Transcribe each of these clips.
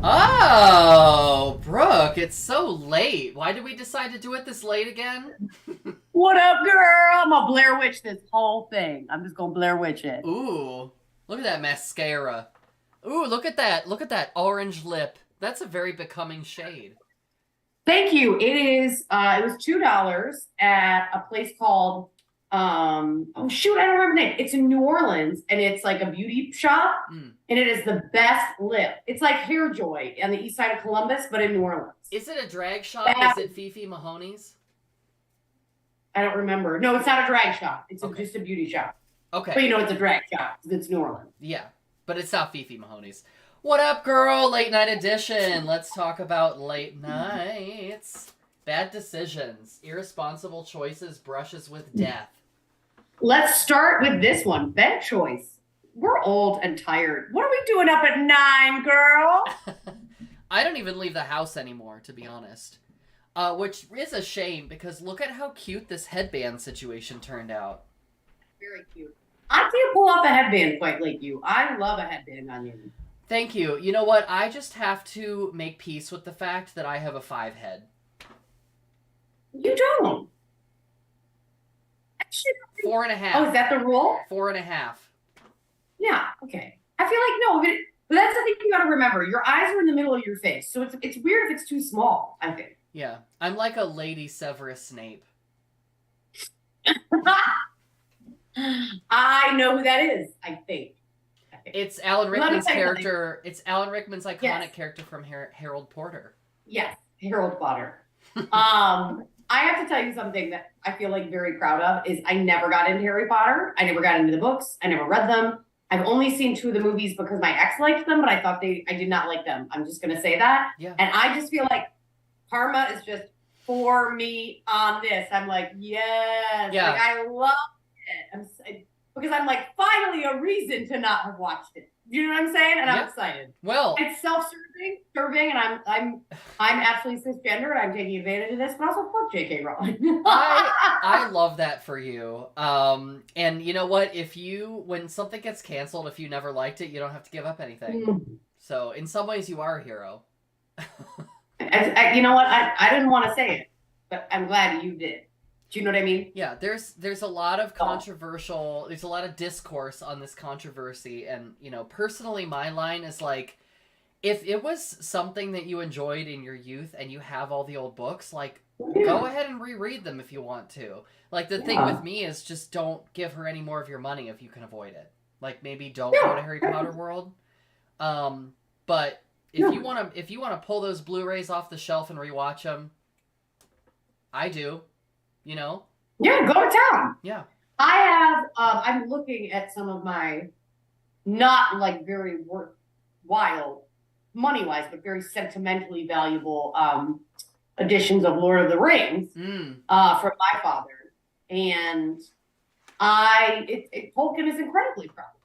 Oh, Brooke, it's so late. Why did we decide to do it this late again? What up, girl? I'm gonna Blair Witch this whole thing. I'm just gonna Blair Witch it. Ooh, look at that mascara. Ooh, look at that. Look at that orange lip. That's a very becoming shade. Thank you. It was $2 at a place called oh shoot, I don't remember the name. It's in New Orleans and it's like a beauty shop Mm. and it is the best lip. It's like Hair Joy on the east side of Columbus, but in New Orleans. Is it a drag shop? Is That, it Fifi Mahoney's? I don't remember. No, it's not a drag shop. It's Okay. just a beauty shop. But Okay. you know it's a drag shop. It's New Orleans. Yeah, but it's not Fifi Mahoney's. What up, girl? Late night edition. Let's talk about late nights. Bad decisions, irresponsible choices, brushes with death. Let's start with this one. Bed choice. We're old and tired. What are we doing up at 9, girl? I don't even leave the house anymore, to be honest. Which is a shame because look at how cute this headband situation turned out. Very cute. I can't pull off a headband quite like you. I love a headband on you. Thank you. You know what? I just have to make peace with the fact that I have a 5 head. You don't. Actually, Four and a half. oh, is that the rule? 4.5. Yeah. Okay. I feel like no, but that's the thing you got to remember. Your eyes are in the middle of your face, so it's weird if it's too small. I think. Yeah. I'm like a Lady Severus Snape. I know who that is. I think. It's Alan Let me Rickman's tell you something. character. It's Alan Rickman's iconic Yes. character from Harold Porter. Yes, Harold Potter. I have to tell you something that I feel like very proud of is I never got into Harry Potter. I never got into the books. I never read them. I've only seen 2 of the movies because my ex liked them, but I did not like them. I'm just gonna say that. Yeah. And I just feel like karma is just for me on this. I'm like, yes, Yeah. like I love it. Because I'm like, finally a reason to not have watched it. You know what I'm saying? And Yeah. I'm excited. Well, It's serving, and I'm absolutely cisgender, and I'm taking advantage of this. But also, fuck J.K. Rowling. I love that for you. And you know what? When something gets canceled, if you never liked it, you don't have to give up anything. So in some ways, you are a hero. You know what? I didn't want to say it, but I'm glad you did. Do you know what I mean? Yeah, there's a lot of controversial, there's a lot of discourse on this controversy, and personally, my line is like, if it was something that you enjoyed in your youth and you have all the old books, like, go ahead and reread them if you want to. Like, the thing with me is just don't give her any more of your money if you can avoid it. Like, maybe don't go to Harry Potter World. But if you wanna pull those Blu-rays off the shelf and rewatch them, I do. Yeah, go to town. Yeah. I have. I'm looking at some of my not like very worthwhile money-wise, but very sentimentally valuable editions of Lord of the Rings from my father, and Tolkien is incredibly problematic.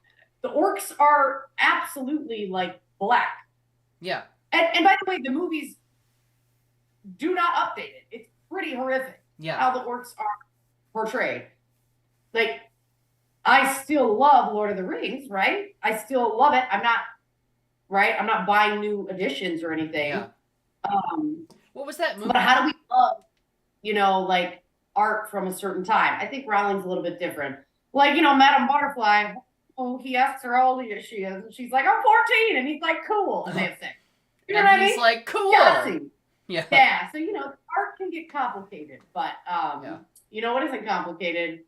The orcs are absolutely like black. Yeah. And by the way, the movies do not update it. It's pretty horrific. Yeah. How the orcs are portrayed. Like, I still love Lord of the Rings, right? I still love it. I'm not buying new editions or anything. Yeah. What was that movie? But how do we love, like art from a certain time? I think Rowling's a little bit different. Like, Madame Butterfly, he asks her how old she is, and she's like, I'm 14, and he's like, cool, and they have sex. You know and what I mean? he's like, cool. Yeah. Yeah. So, art can get complicated, but you know what isn't complicated?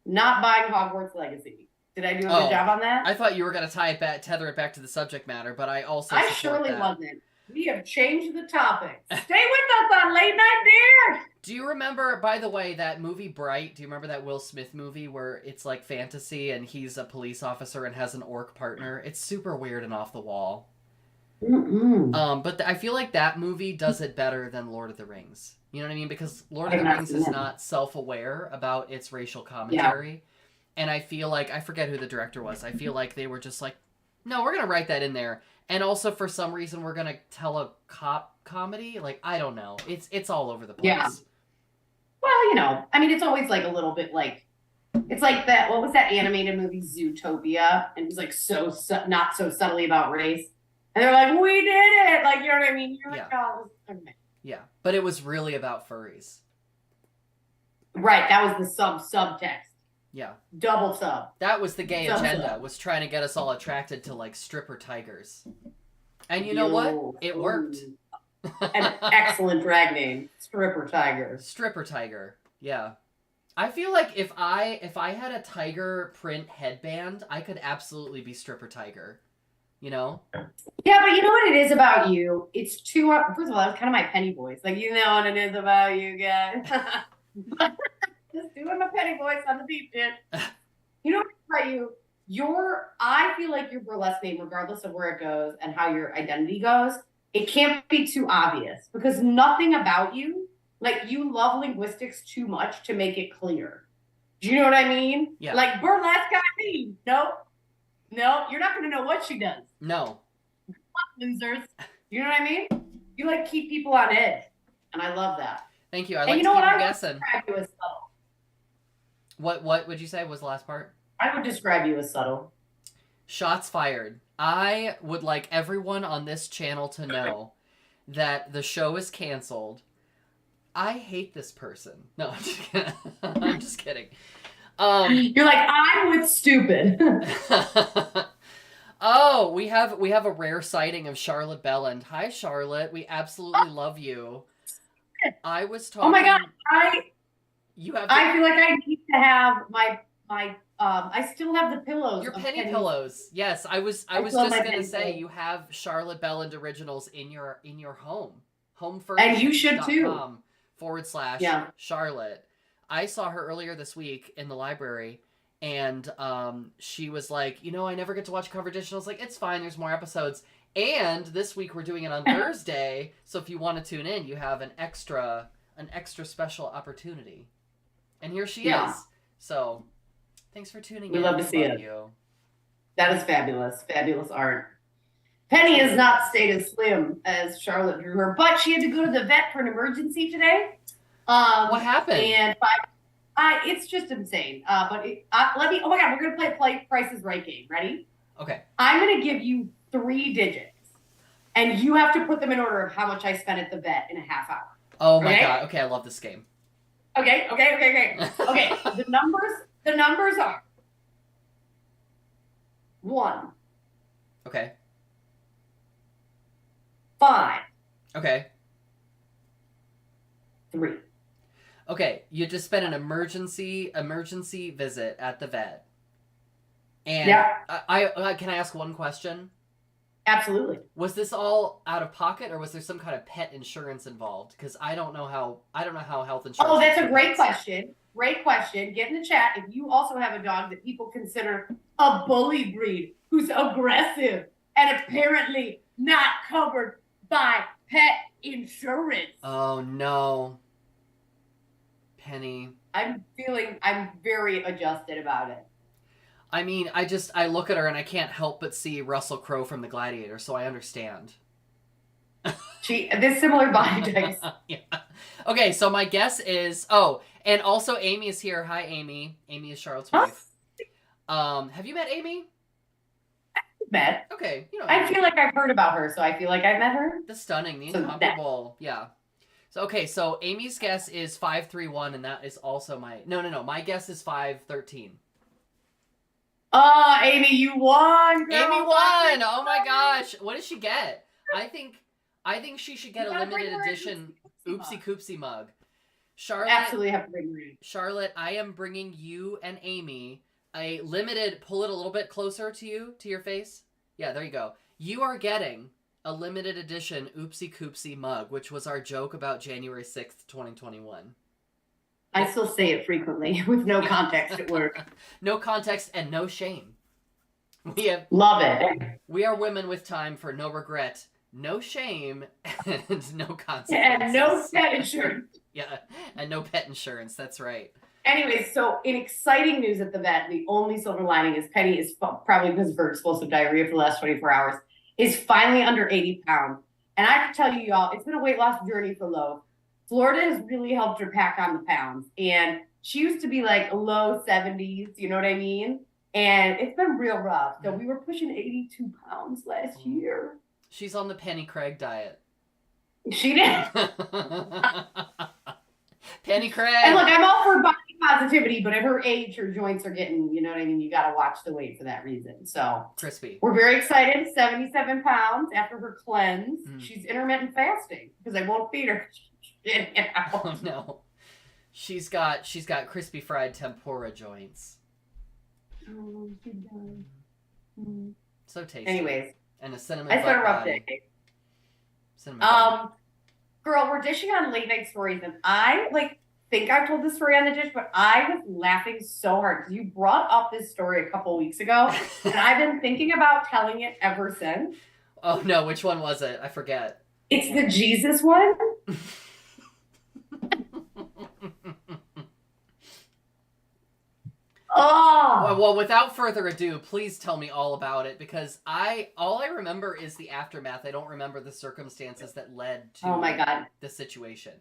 Not buying Hogwarts Legacy. Did I do a good job on that? I thought you were going to tether it back to the subject matter, but I also I support surely that. wasn't. We have changed the topic. Stay with us on Late Night Beer. Do you remember, by the way, that movie Bright? Do you remember that Will Smith movie where it's like fantasy and he's a police officer and has an orc partner? It's super weird and off the wall. But I feel like that movie does it better than Lord of the Rings. You know what I mean? Because Lord of the Rings is not self-aware about its racial commentary. Yeah. And I feel like, I forget who the director was. I feel like they were just like, no, we're going to write that in there. And also, for some reason, we're going to tell a cop comedy. Like, I don't know. It's all over the place. Yeah. Well, I mean, it's always like a little bit like, it's like that, what was that animated movie, Zootopia? And it was like not so subtly about race. And they're like, we did it. Like, you know what I mean? You're like, oh, okay. Yeah. But it was really about furries. Right. That was the subtext. Yeah. Double sub. That was the gay agenda, Sub. was trying to get us all attracted to like stripper tigers. And you know what? It worked. An excellent drag name, Stripper Tiger. Stripper Tiger. Yeah. I feel like if I had a tiger print headband, I could absolutely be Stripper Tiger. You know? Yeah, but you know what it is about you? It's too. First of all, that's kind of my Penny voice. Like, you know what it is about you guys. Just doing my Penny voice on the beach, dude. You know what it is about you? I feel like your burlesque name, regardless of where it goes and how your identity goes, it can't be too obvious because nothing about you, like you love linguistics too much to make it clear. Do you know what I mean? Yeah. Like burlesque got me. Nope. No, you're not going to know what she does. No. Losers. You know what I mean? You like keep people on edge. And I love that. Thank you. I like to keep them guessing. Describe you as subtle. What would you say was the last part? I would describe you as subtle. Shots fired. I would like everyone on this channel to know that the show is canceled. I hate this person. No, I'm just kidding. I'm just kidding. You're like, I'm with stupid. Oh, we have a rare sighting of Charlotte Belland. Hi, Charlotte. We absolutely love you. I was talking. Oh my God. I feel like I need to have my I still have the pillows. Your penny pillows. Yes, I was just gonna say you have Charlotte Belland originals in your home. And you should too. /Charlotte. I saw her earlier this week in the library, and she was like, I never get to watch Cover Dish. And I was like, it's fine. There's more episodes. And this week we're doing it on Thursday, so if you want to tune in, you have an extra special opportunity. And here she is. So, thanks for tuning in. We love to see it. That is fabulous. Fabulous art. Penny has not stayed as slim as Charlotte drew her, but she had to go to the vet for an emergency today. What happened? And it's just insane. Oh my God, we're gonna play Price is Right game. Ready? Okay. I'm gonna give you 3 digits, and you have to put them in order of how much I spent at the vet in a half hour. Oh my God. Okay, I love this game. Okay. Okay. The numbers are 1. Okay. 5. Okay. 3. Okay, you just spent an emergency visit at the vet. And I can I ask one question? Absolutely. Was this all out of pocket, or was there some kind of pet insurance involved? Because I don't know how health insurance. Oh, that's a great question. Great question. Get in the chat if you also have a dog that people consider a bully breed who's aggressive and apparently not covered by pet insurance. Oh no. Penny. I'm very adjusted about it. I mean, I look at her and I can't help but see Russell Crowe from The Gladiator, so I understand. This similar body types. Yeah. Okay, so my guess is, and also Amy is here. Hi, Amy. Amy is Charlotte's wife. Have you met Amy? Met. Okay, I feel like I've heard about her, so I feel like I met her. The stunning, the incomparable, yeah. So okay, so Amy's guess is 531, and that is also my my guess is 513. Amy, you won. Girl. Amy won. Oh my gosh, what did she get? I think she should get a limited edition Oopsie Koopsie mug. Charlotte, absolutely have to bring me. Charlotte, I am bringing you and Amy a limited. Pull it a little bit closer to your face. Yeah, there you go. You are getting a limited edition Oopsie Koopsie mug, which was our joke about January 6th, 2021. I still say it frequently with no context at work. No context and no shame. Love it. We are women with time for no regret, no shame, and no consequences. And no pet insurance. Yeah, and no pet insurance. That's right. Anyways, so in exciting news at the vet, the only silver lining is Penny is probably because of her explosive diarrhea for the last 24 hours, is finally under 80 pounds. And I have to tell you, y'all, it's been a weight loss journey for Lo. Florida has really helped her pack on the pounds. And she used to be like low 70s, you know what I mean? And it's been real rough. So we were pushing 82 pounds last year. She's on the Penny Craig diet. She did. Penny Craig. And look, I'm all for body positivity, but at her age, her joints are getting, you know what I mean? You got to watch the weight for that reason. So crispy. We're very excited. 77 pounds after her cleanse. Mm. She's intermittent fasting because I won't feed her. Oh no. She's got crispy fried tempura joints. Oh, she does. Mm. So tasty. Anyways. And a cinnamon I spent a rough body. day. Cinnamon Girl, we're dishing on late night stories, and I think I've told this story on the dish, but I was laughing so hard because you brought up this story a couple weeks ago, and I've been thinking about telling it ever since. Oh no, which one was it? I forget. It's the Jesus one. Oh. Well, without further ado, please tell me all about it, because all I remember is the aftermath. I don't remember the circumstances that led to Oh my God. the situation.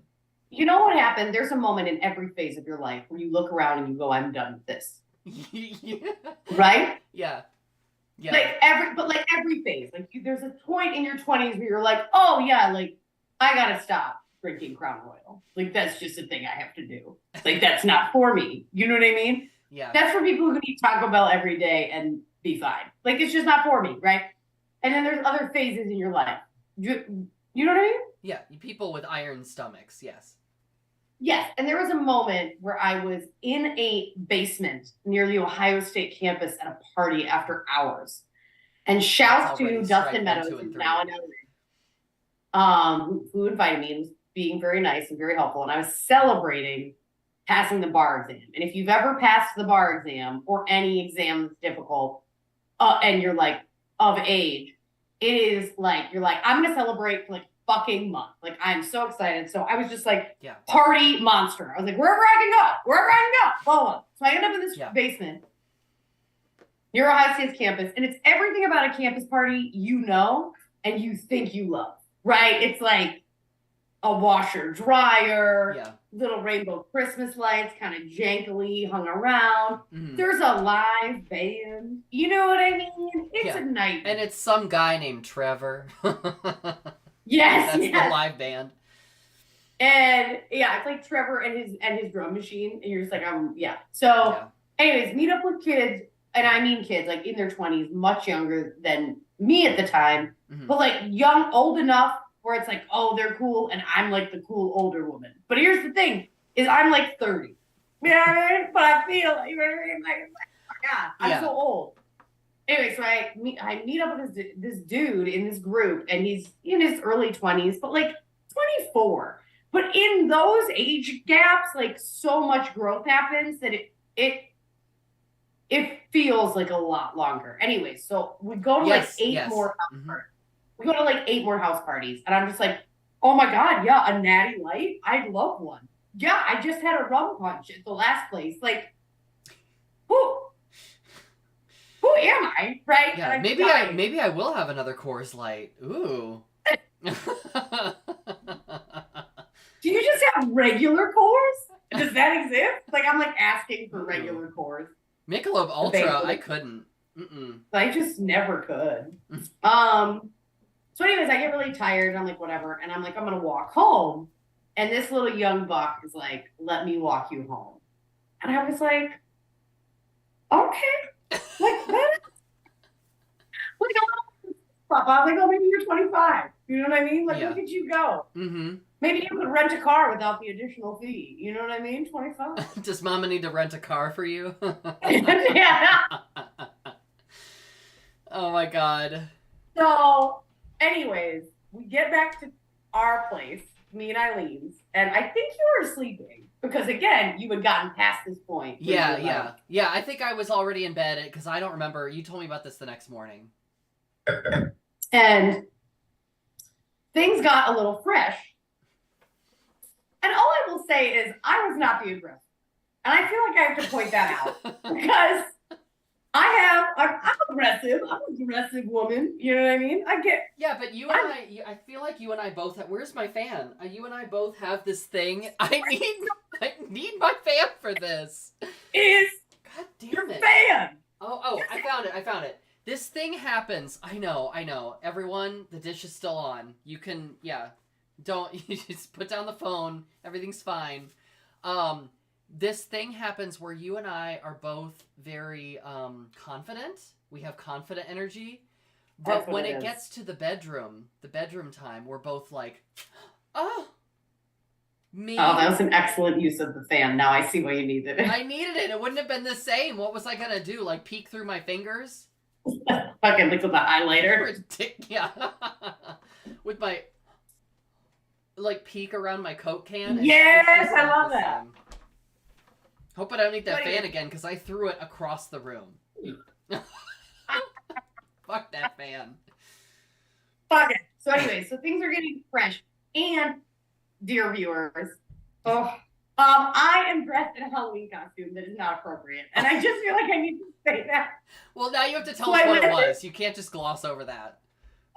You know what happened? There's a moment in every phase of your life where you look around and you go, I'm done with this. Yeah. Right? Yeah. Yeah. Every phase. There's a point in your 20s where you're like, oh yeah, I gotta stop drinking Crown Royal. That's just a thing I have to do. That's not for me. You know what I mean? Yeah. That's for people who can eat Taco Bell every day and be fine. It's just not for me, right? And then there's other phases in your life. You know what I mean? Yeah. People with iron stomachs. Yes. Yes. And there was a moment where I was in a basement near the Ohio State campus at a party after hours. And shouts to Dustin Meadows, who's now in LA, who invited me and was being very nice and very helpful. And I was celebrating passing the bar exam. And if you've ever passed the bar exam or any exam that's difficult, and you're of age, it is you're I'm going to celebrate for fucking month. I'm so excited. So I was just party monster. I was wherever I can go, blah, blah. So I ended up in this basement near Ohio State's campus. And it's everything about a campus party and you think you love, right? It's a washer dryer, little rainbow Christmas lights, kind of jankily hung around. Mm-hmm. There's a live band. You know what I mean? It's a night. And it's some guy named Trevor. Yes. That's the live band. And it's Trevor and his drum machine. And you're just So anyways, meet up with kids, and I mean kids, in their 20s, much younger than me at the time, mm-hmm. but young, old enough where it's oh, they're cool, and I'm the cool older woman. But here's the thing, is I'm 30. You know what I mean? But I feel, you know what I mean? Oh my God, I'm so old. Anyway, so I meet up with this dude in this group, and he's in his early 20s, but 24. But in those age gaps, so much growth happens that it feels a lot longer. Anyway, so we go to eight more house mm-hmm. parties. We go to 8 more house parties, and I'm just oh my God, yeah, a natty light? I'd love one. Yeah, I just had a rum punch at the last place. Who am I? Right? Yeah, maybe I will have another Coors Light. Ooh. Do you just have regular Coors? Does that exist? I'm asking for regular Coors. Michelob Ultra, I couldn't. I just never could. So anyways, I get really tired, and I'm whatever, and I'm I'm gonna walk home. And this little young buck is let me walk you home. And I was okay. That I was oh, maybe you're 25. You know what I mean? Look at you go. Mm-hmm. Maybe you could rent a car without the additional fee. You know what I mean? 25. Does Mama need to rent a car for you? Yeah. Oh my God. So, anyways, we get back to our place, me and Eileen's, and I think you were sleeping because, again, you had gotten past this point. Yeah. I think I was already in bed because I don't remember. You told me about this the next morning. And things got a little fresh. And all I will say is I was not the aggressor. And I feel I have to point that out because I'm aggressive. I'm an aggressive woman. You know what I mean? Yeah, but you and I feel like you and I both have, where's my fan? You and I both have this thing. I need my fan for this. Is God damn your it. fan. Oh, I found it. This thing happens. I know. Everyone, the dish is still on. You can, yeah. Don't, you just put down the phone. Everything's fine. This thing happens where you and I are both very confident. We have confident energy. But when it gets to the bedroom time, we're both like, oh, me. Oh, that was an excellent use of the fan. Now I see why you needed it. I needed it. It wouldn't have been the same. What was I going to do? Like peek through my fingers? Fucking look at the highlighter. Yeah. With my, like, peek around my Coke can. Yes, I love that. Hope I don't need that fan again, because I threw it across the room. Fuck that fan. Fuck it. So anyway, so things are getting fresh. And, dear viewers, I am dressed in a Halloween costume that is not appropriate. And I just feel like I need to say that. Well, now you have to tell us what it was. You can't just gloss over that.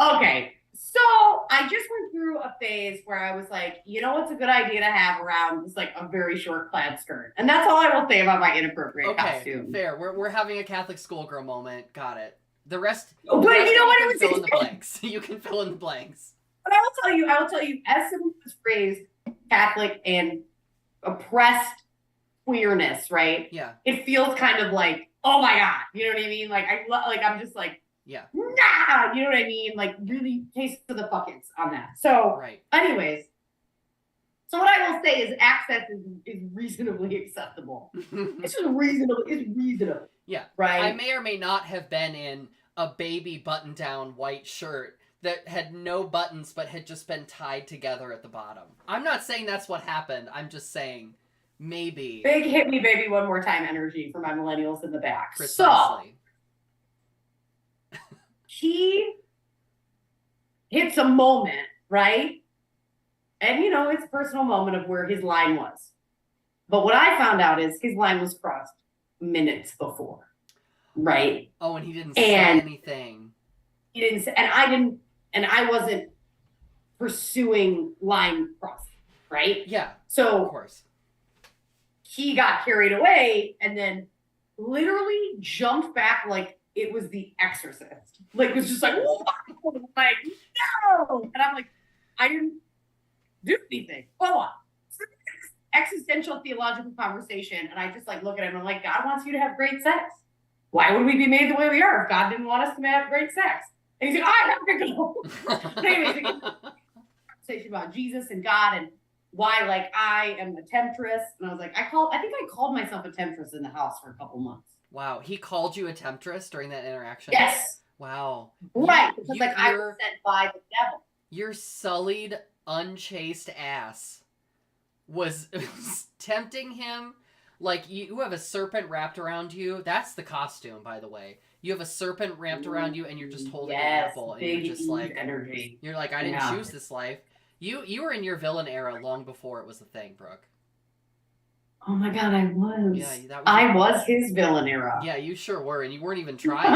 Okay. So I just went through a phase where I was like, you know what's a good idea to have around is like a very short plaid skirt. And that's all I will say about my inappropriate costume. Fair. We're having a Catholic schoolgirl moment. Got it. The rest, but you know what? You can fill in the blanks. You can fill in the blanks. But I will tell you, as someone who was raised Catholic and oppressed queerness, right? Yeah. It feels kind of like, oh my God, you know what I mean? Like I'm just like, yeah, nah, you know what I mean? Like really taste of the buckets on that. So, anyways, so what I will say is access is reasonably acceptable. It's just reasonable. It's reasonable. Yeah. Right. I may or may not have been in a baby button-down white shirt that had no buttons but had just been tied together at the bottom. I'm not saying that's what happened. I'm just saying maybe. Big hit me baby one more time energy for my millennials in the back. Precisely. So he hits a moment, right? And you know, it's a personal moment of where his line was. But what I found out is his line was crossed minutes before. Right? Oh, and he didn't say anything. He didn't say, and I wasn't pursuing line crossing, right? Yeah. So of course. He got carried away and then literally jumped back like it was The Exorcist. Like, it was just like, whoa! Like, no! And I'm like, I didn't do anything. Hold on. Existential theological conversation, and I just like look at him and I'm like, God wants you to have great sex. Why would we be made the way we are if God didn't want us to have great sex? And he's like, I have to go. But anyways, conversation about Jesus and God and why like I am a temptress. And I was like, I think I called myself a temptress in the house for a couple months. Wow, he called you a temptress during that interaction? Yes. Wow. Right. Because like I was sent by the devil. Your sullied, unchaste ass was tempting him. Like, you have a serpent wrapped around you. That's the costume, by the way. You have a serpent wrapped around you, and you're just holding an apple, and you're just like, energy. You're like, I didn't choose this life. You were in your villain era long before it was a thing, Brooke. Oh my God, I was. Yeah, I was his villain era. Yeah, you sure were, and you weren't even trying.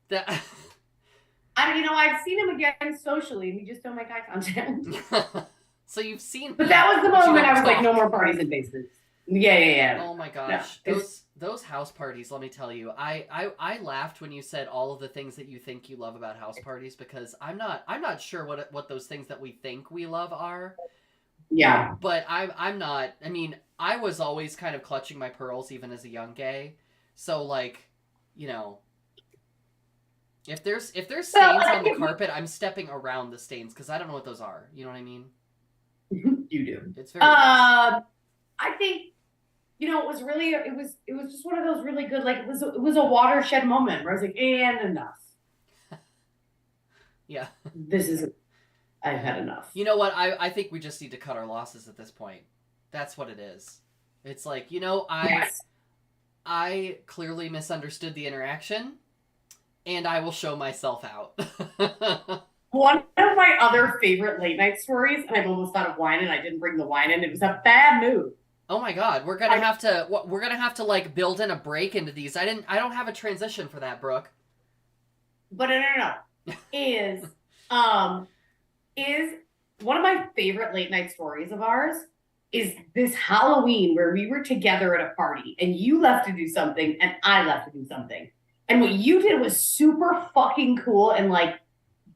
That. I mean, I've seen him again socially, and we just don't make eye contact. So you've seen. But that was the moment I was like, no more parties in basements. Yeah. Oh my gosh, no, those house parties. Let me tell you, I laughed when you said all of the things that you think you love about house parties, because I'm not sure what those things that we think we love are. Yeah. But I'm not. I mean, I was always kind of clutching my pearls even as a young gay. So like, you know, if there's stains on the carpet, I'm stepping around the stains because I don't know what those are. You know what I mean? You do. It's very. I think. You know, it was just one of those really good, like, it was a watershed moment where I was like, and enough. Yeah. I've had enough. You know what? I think we just need to cut our losses at this point. That's what it is. It's like, you know, I clearly misunderstood the interaction, and I will show myself out. One of my other favorite late night stories, and I'm almost out of wine, and I didn't bring the wine in. It was a bad mood. Oh my God, we're gonna have to like build in a break into these. I don't have a transition for that, Brooke. But no. Is one of my favorite late night stories of ours is this Halloween where we were together at a party and you left to do something and I left to do something. And what you did was super fucking cool and like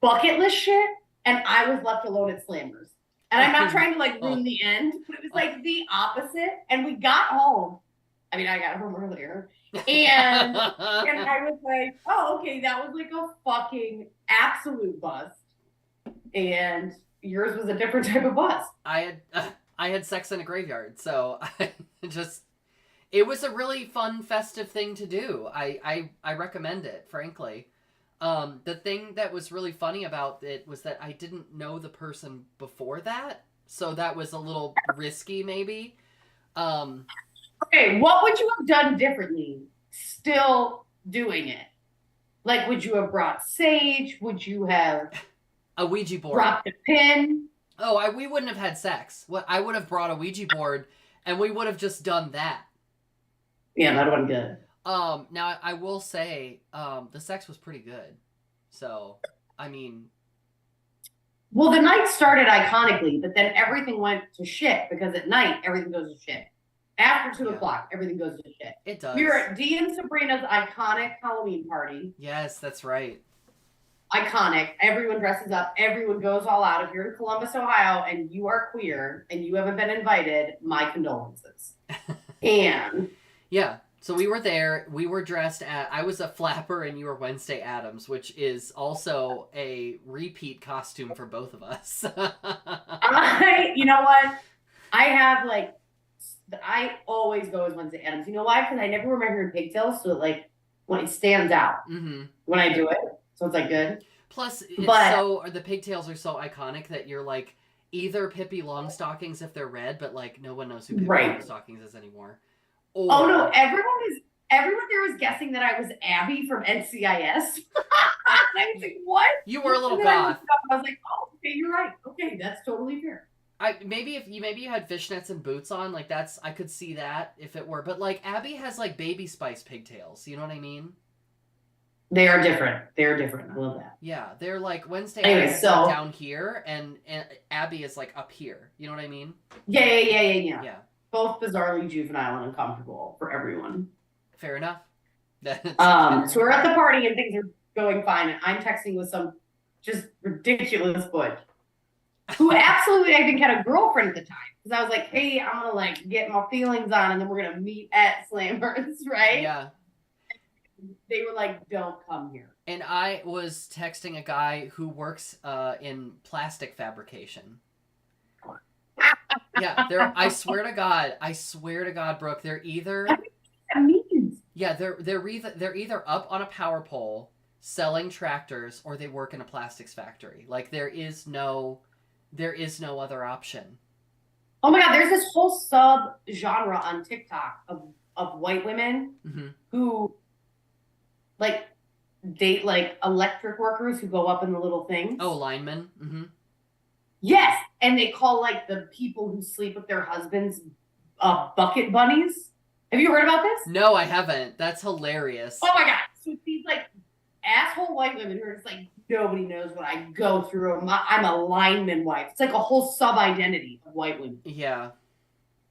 bucket list shit. And I was left alone at Slammers. And I'm not trying to like ruin the end, but it was like the opposite. And we got home. I mean, I got home earlier. And I was like, oh, okay, that was like a fucking absolute bust. And yours was a different type of bust. I had sex in a graveyard, so I just it was a really fun festive thing to do. I recommend it, frankly. The thing that was really funny about it was that I didn't know the person before that, so that was a little risky, maybe. Okay, what would you have done differently still doing it? Like, would you have brought sage? Would you have a Ouija board? Dropped a pin? Oh, we wouldn't have had sex. I would have brought a Ouija board, and we would have just done that. Yeah, that would have been good. Now I will say, the sex was pretty good. So, I mean... Well, the night started iconically, but then everything went to shit, because at night, everything goes to shit. After 2 o'clock, everything goes to shit. It does. We were at Dee and Sabrina's iconic Halloween party. Yes, that's right. Iconic. Everyone dresses up. Everyone goes all out. If you're in Columbus, Ohio, and you are queer, and you haven't been invited, my condolences. And... Yeah. So we were there. We were dressed I was a flapper and you were Wednesday Addams, which is also a repeat costume for both of us. You know what? I always go as Wednesday Addams. You know why? Because I never wear my hair in pigtails, so when it stands out when I do it. So it's like good. Plus, the pigtails are so iconic that you're like either Pippi Longstockings if they're red, but like no one knows who Pippi Longstockings is anymore. Or... Oh no! Everyone there was guessing that I was Abby from NCIS. I was like, "What?" You were a little goth. I was like, "Oh, okay, you're right. Okay, that's totally fair." Maybe you had fishnets and boots on, like I could see that if it were, but like Abby has like Baby Spice pigtails. You know what I mean? They are different. They're different. I love that. Yeah, they're like Wednesday is down here, and Abby is like up here. You know what I mean? Yeah. Both bizarrely juvenile and uncomfortable for everyone. Fair enough. So we're at the party and things are going fine, and I'm texting with some just ridiculous butch who absolutely I think had a girlfriend at the time, because I was like, hey, I'm gonna like get my feelings on, and then we're gonna meet at Slammers, right? Yeah. And they were like, don't come here. And I was texting a guy who works in plastic fabrication. Yeah, I swear to God, Brooke, they're either... I think that means. Yeah, they're either up on a power pole selling tractors, or they work in a plastics factory. Like, there is no other option. Oh my God, there's this whole sub-genre on TikTok of white women who, like, date, like, electric workers who go up in the little things. Oh, linemen? Mm-hmm. Yes, and they call like the people who sleep with their husbands bucket bunnies. Have you heard about this? No, I haven't. That's hilarious. Oh my God. So these like asshole white women who are just like, nobody knows what I go through. I'm a lineman wife. It's like a whole sub-identity of white women. Yeah.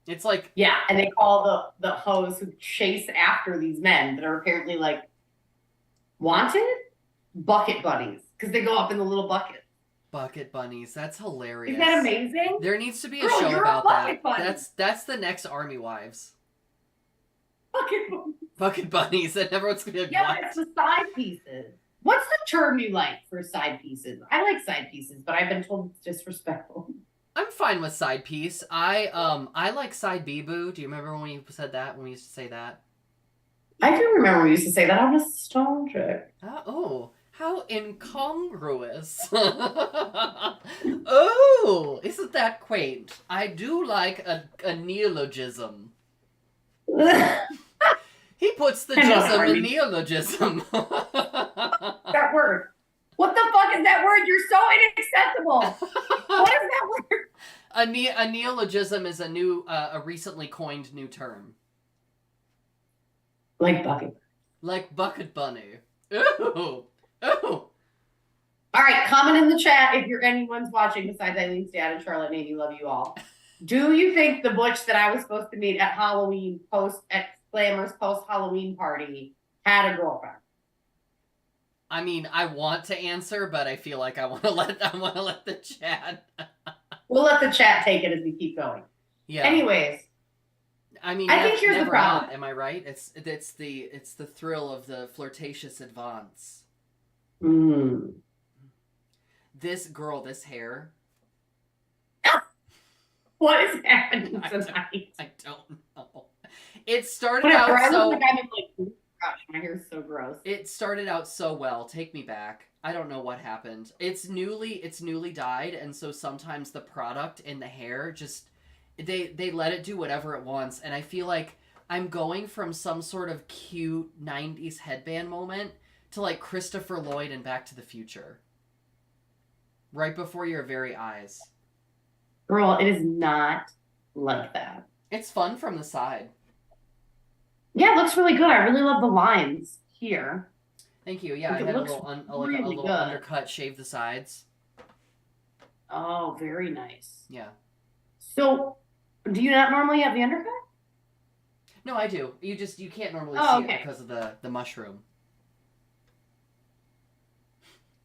It's like... Yeah, and they call the hoes who chase after these men that are apparently like wanted bucket bunnies, because they go up in the little bucket. Bucket bunnies. That's hilarious. Isn't that amazing? There needs to be a show about that. Bunny. That's the next Army Wives. Bucket bunnies. Bucket bunnies, and everyone's gonna be like, yeah, it's the side pieces. What's the term you like for side pieces? I like side pieces, but I've been told it's disrespectful. I'm fine with side piece. I like side bee-boo. Do you remember when we said that? When we used to say that? I do remember we used to say that. I'm nostalgic. Oh. How incongruous. Oh, isn't that quaint? I do like a neologism. He puts the jism in neologism. That word. What the fuck is that word? You're so inaccessible. What is that word? A neologism is a recently coined new term. Like bucket. Like bucket bunny. Ooh. Oh. All right, comment in the chat if anyone's watching besides Eileen's dad and Charlotte and Amy. Love you all. Do you think the butch that I was supposed to meet at Halloween at Glamour's post Halloween party had a girlfriend? I mean, I want to answer, but I feel like I want to let the chat. We'll let the chat take it as we keep going. Yeah. Anyways, I mean, I think here's the never problem. not. Am I right? It's the thrill of the flirtatious advance. Mm. This girl, this hair. What is happening tonight? I don't know. It started Whatever. out I so. look like I'm like, gosh, my hair's so gross. It started out so well. Take me back. I don't know what happened. It's newly dyed, and so sometimes the product in the hair just they let it do whatever it wants, and I feel like I'm going from some sort of cute 90s headband moment to like Christopher Lloyd in Back to the Future. Right before your very eyes. Girl, it is not like that. It's fun from the side. Yeah, it looks really good. I really love the lines here. Thank you. Yeah, Like, I had a little undercut, shave the sides. Oh, very nice. Yeah. So, do you not normally have the undercut? No, I do. You can't normally see it because of the mushroom.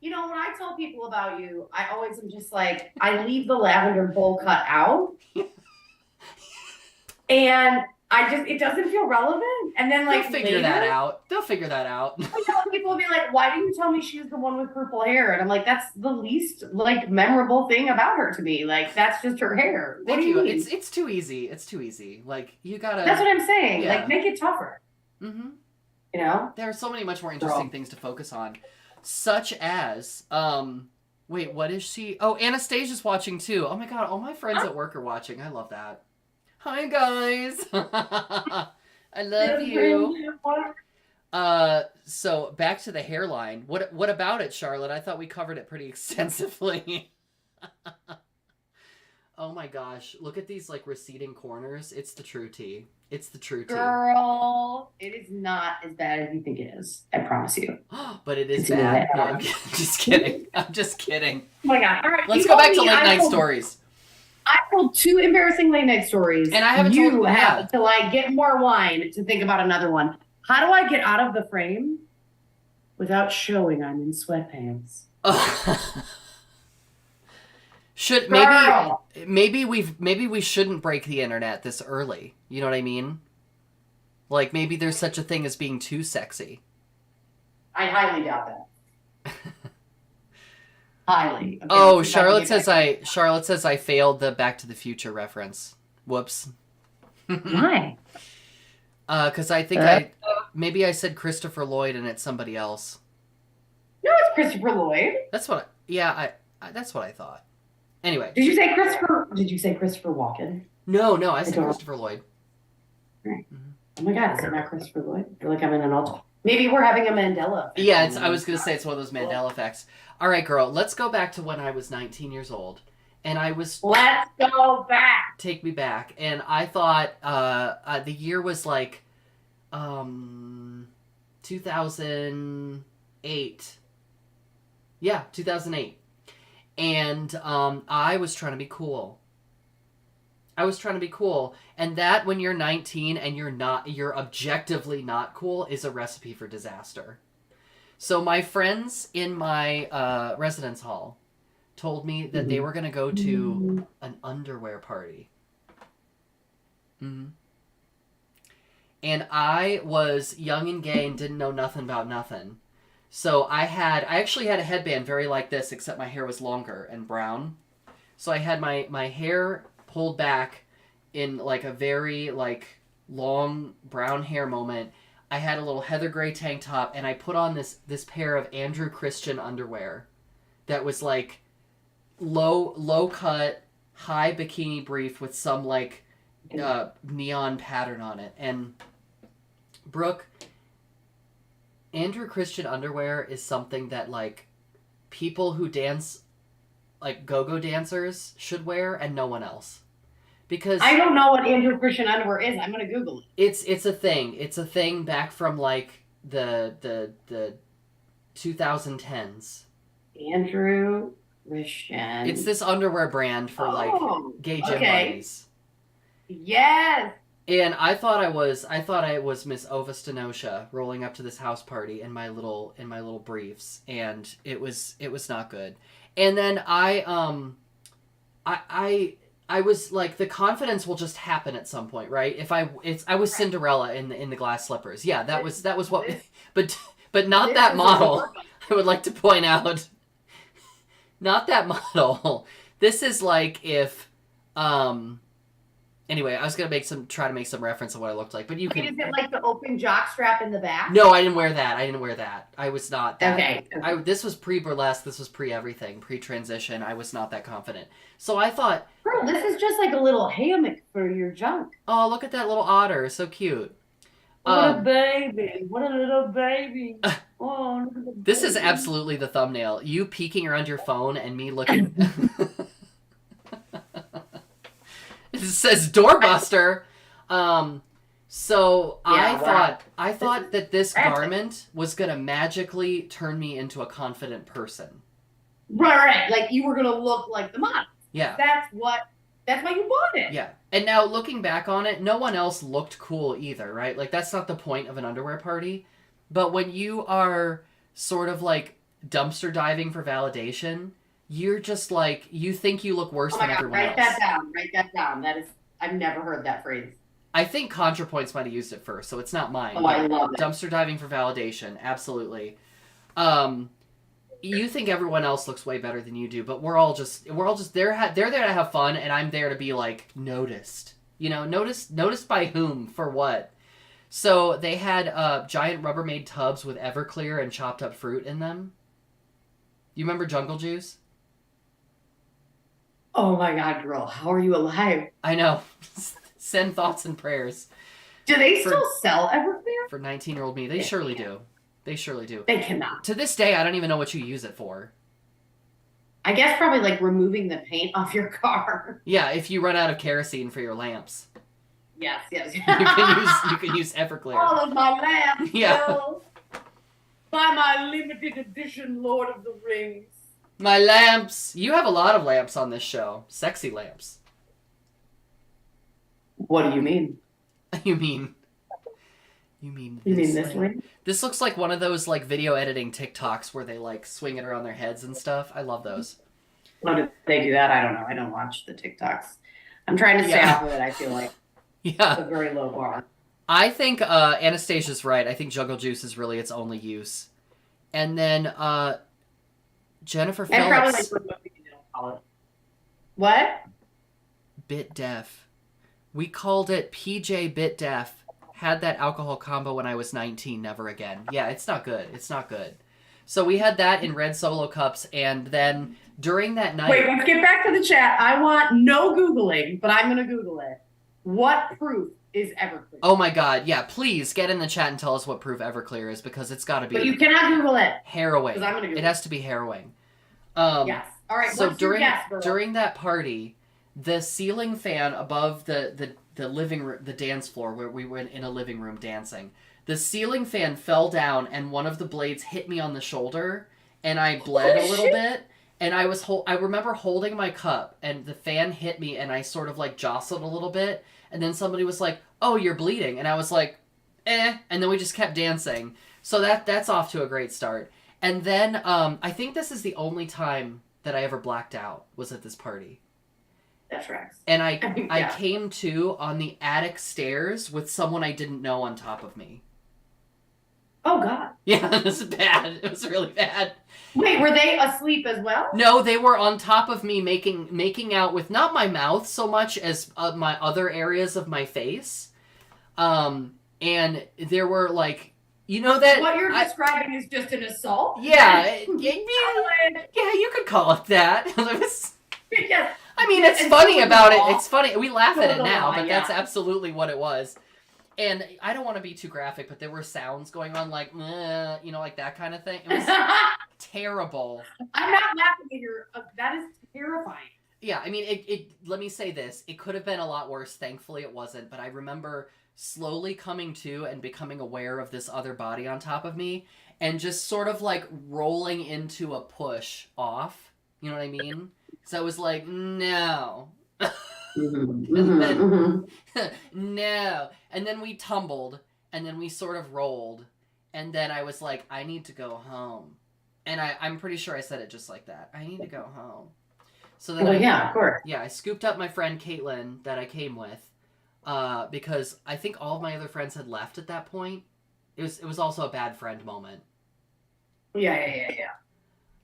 You know, when I tell people about you, I always am just like, I leave the lavender bowl cut out. And it doesn't feel relevant. And then like They'll figure that out. People will be like, why didn't you tell me she was the one with purple hair? And I'm like, that's the least like memorable thing about her to me. Like, that's just her hair. What do you mean? It's too easy. It's too easy. Like, you gotta. That's what I'm saying. Yeah. Like, make it tougher. Mm-hmm. You know? There are so many much more interesting things to focus on. Such as, wait, what is she? Oh, Anastasia's watching too. Oh my god, all my friends at work are watching. I love that. Hi, guys. I love you. So back to the hairline. What about it, Charlotte? I thought we covered it pretty extensively. Oh my gosh, look at these like receding corners. It's the true tea. It's the true tea. Girl, it is not as bad as you think it is. I promise you. But it is bad. No, I'm just kidding. I'm just kidding. Oh my god. All right. Let's go back to late night stories. I told 2 embarrassing late night stories. And I haven't told have to like get more wine to think about another one. How do I get out of the frame without showing I'm in sweatpants? Maybe we shouldn't break the internet this early. You know what I mean? Like maybe there's such a thing as being too sexy. I highly doubt that. Highly. Okay, oh, Charlotte says I failed the Back to the Future reference. Whoops. Why? Because I think maybe I said Christopher Lloyd and it's somebody else. No, it's Christopher Lloyd. That's what. That's what I thought. Anyway. Did you say Christopher Walken? No, I said Christopher Lloyd. Right. Mm-hmm. Oh my god, is it not Christopher Lloyd? I feel like I'm in an alt. Maybe we're having a Mandela effect. Yeah, I was going to say it's one of those Mandela effects. All right, girl, let's go back to when I was 19 years old. And I was... Let's go back! Take me back. And I thought the year was like 2008. Yeah, 2008. And I was trying to be cool. And that when you're 19 and you're objectively not cool is a recipe for disaster. So my friends in my residence hall told me that they were going to go to an underwear party. Mm-hmm. And I was young and gay and didn't know nothing about nothing. So I actually had a headband very like this, except my hair was longer and brown. So I had my hair pulled back in like a very like long brown hair moment. I had a little heather gray tank top and I put on this pair of Andrew Christian underwear that was like low cut, high bikini brief with some like neon pattern on it. And Brooke, Andrew Christian underwear is something that like people who dance like go-go dancers should wear and no one else. Because I don't know what Andrew Christian underwear is. I'm gonna Google it. It's a thing. It's a thing back from like the 2010s. Andrew Christian. It's this underwear brand for like gay gym buddies. Yes. And I thought I was Miss Ova Stenosha rolling up to this house party in my little briefs, and it was not good. And then I was like, the confidence will just happen at some point, right? I was Cinderella in the glass slippers. Yeah, that was what, but not that model. I would like to point out, not that model. This is like if, anyway, I was gonna try to make some reference of what I looked like, but you can. Is it like the open jock strap in the back? No, I didn't wear that. I was not that. Okay. This was pre-burlesque. This was pre-everything, pre-transition. I was not that confident. So I thought, Bro, this is just like a little hammock for your junk. oh, look at that little otter. So cute. What a baby. What a little baby. Oh, look at the This is baby. absolutely the thumbnail. You peeking around your phone and me looking. It says doorbuster. So Yeah, I thought that this garment was gonna magically turn me into a confident person. Right. Like you were gonna look like the model. Yeah. That's why you bought it. Yeah. And now looking back on it, no one else looked cool either, right? Like that's not the point of an underwear party. But when you are sort of like dumpster diving for validation, you're just like, you think you look worse Oh my than God, everyone write else. that down. Write that down. I've never heard that phrase. I think ContraPoints might have used it first, so it's not mine. Oh, I love it. Dumpster diving for validation, absolutely. You think everyone else looks way better than you do, but we're all just there. They're there to have fun, and I'm there to be like noticed. You know, noticed by whom for what? So they had giant Rubbermaid tubs with Everclear and chopped up fruit in them. You remember Jungle Juice? Oh my God, girl, how are you alive? I know. Send thoughts and prayers. Do they still sell Everclear? For 19-year-old me? They surely do. They surely do. They cannot. To this day, I don't even know what you use it for. I guess probably like removing the paint off your car. Yeah, if you run out of kerosene for your lamps. Yes. You can use Everclear. All of my lamps. Yeah. Girl. Buy my limited edition Lord of the Rings. My lamps. You have a lot of lamps on this show. Sexy lamps. What do you mean? You mean this way? This looks like one of those like video editing TikToks where they like swing it around their heads and stuff. I love those. How do they do that? I don't know. I don't watch the TikToks. I'm trying to stay off of it. I feel like it's a very low bar. I think Anastasia's right. I think Jungle Juice is really its only use. And then Jennifer Phillips. And probably like for what you don't call it. What? Bit Def. We called it PJ Bit Def. Had that alcohol combo when I was 19. Never again. Yeah, it's not good. It's not good. So we had that in red Solo cups, and then during that night. Wait, let's get back to the chat. I want no Googling, but I'm going to Google it. What proof is Everclear? Oh my God! Yeah, please get in the chat and tell us what proof Everclear is, because it's got to be. But you cannot Google it. Harrowing. I'm gonna Google it has to be harrowing. Yes. All right. So what's your guess, during that party, the ceiling fan above the living room, the dance floor where we went in a living room dancing, the ceiling fan fell down and one of the blades hit me on the shoulder, and I bled a little bit. And I remember holding my cup, and the fan hit me, and I sort of like jostled a little bit, and then somebody was like, "Oh, you're bleeding," and I was like, "Eh," and then we just kept dancing. So that's off to a great start. And then I think this is the only time that I ever blacked out was at this party. That tracks. And I came to on the attic stairs with someone I didn't know on top of me. Oh God. Yeah, it was bad. It was really bad. Wait, were they asleep as well? No, they were on top of me making out with not my mouth so much as my other areas of my face. And there were like, you know that what you're describing is just an assault? Yeah. Yeah, you could call it that. Yes. I mean, it's funny about it. It's funny. We laugh at it now, but that's absolutely what it was. And I don't want to be too graphic, but there were sounds going on like, you know, like that kind of thing. It was terrible. I'm not laughing at your, that is terrifying. Yeah, I mean, let me say this. It could have been a lot worse. Thankfully, it wasn't. But I remember slowly coming to and becoming aware of this other body on top of me and just sort of like rolling into a push off. You know what I mean? So I was like, no. And then, Mm-hmm. no. And then we tumbled, and then we sort of rolled. And then I was like, I need to go home. And I'm pretty sure I said it just like that. I need to go home. So then Well, yeah, of course. I scooped up my friend Caitlin that I came with, because I think all of my other friends had left at that point. It was also a bad friend moment. Yeah.